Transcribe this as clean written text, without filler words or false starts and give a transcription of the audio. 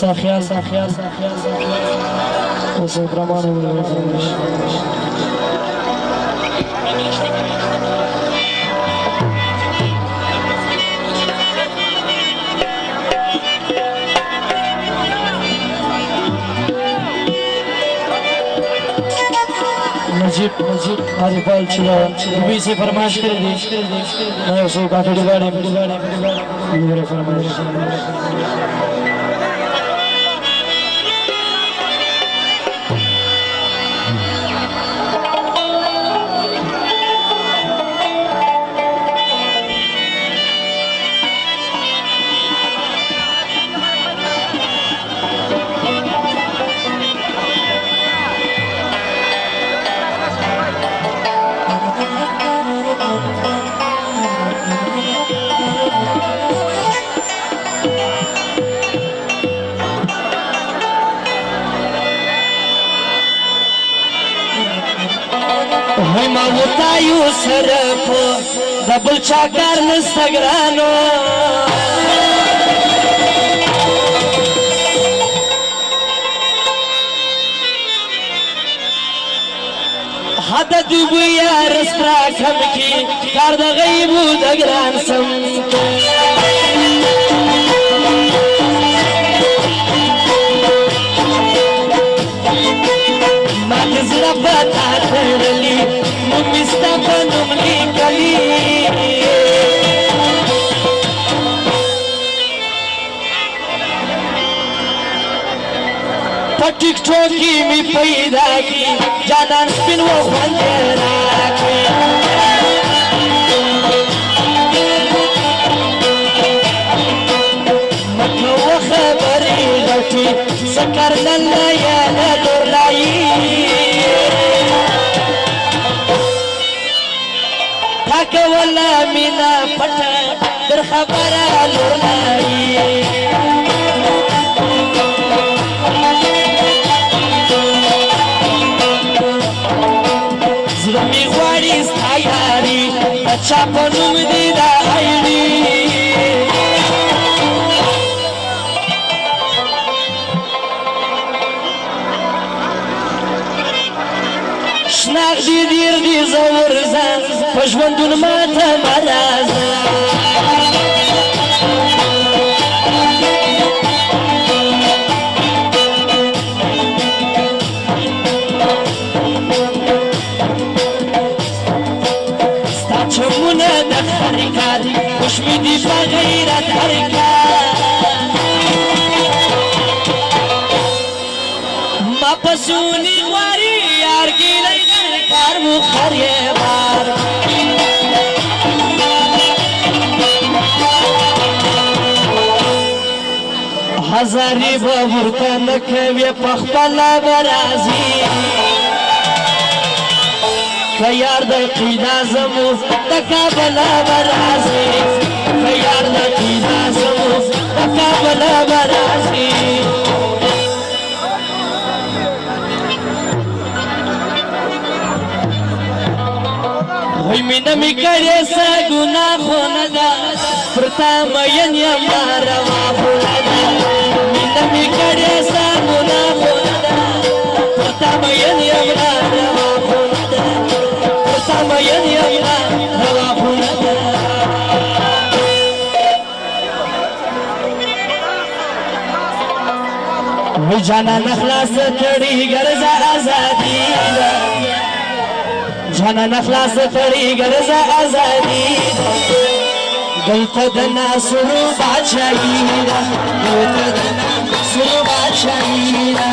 خیال واسه برامانه می‌رسونش. मजीद हमारे पाल चला भी से फरमाइश कर दी मैं उसको काटड़ी बारे मेरे फरमाइश ما وتايو سرپو دبل چاکار نستگرانو حد دوبو یا رسترا کم کی کار د غیبو دگران سم ما تزرا پتا ترلی ممستا بنم لیکلی ٹک ٹوکی می پیدا کی جانان سپین و خوندرا کی مکو خبری غٹی سکر للیا ندور لائی تاکه ولا مینا پټه در خبره لولای زړه می غواړي ستا یاري چا په نوم دې دا ایډي شناخ دې ډېر دې زور ځان په ژوندون ماته مرازه ستا چمونه د حرکات خوش مې دي په غیرت حرکات ما په سوني غواري یار ګیلی کار مو خریه بار هزاری به ورته نه کوې په خپله به راځي که یار د قیدا زموږ د کابله به راځي که یار د قیدا زموږ د کابله به راځي وی مینه می کړې څه ګناه خو نه ده پر تا مین یم ناروا خو نه ده مینه می کړې څه ګناه خو نه ده پر تا مین یم ناروا خو نه ده پر تا مین یم ناروا خو نه ده وی جانان خلاص کړي ګرځه ازادي ده جانان خلاص کړي ګرځه ازادي دلته د ناصرو بادشاهي ده دلته د ناصرو بادشاهي ده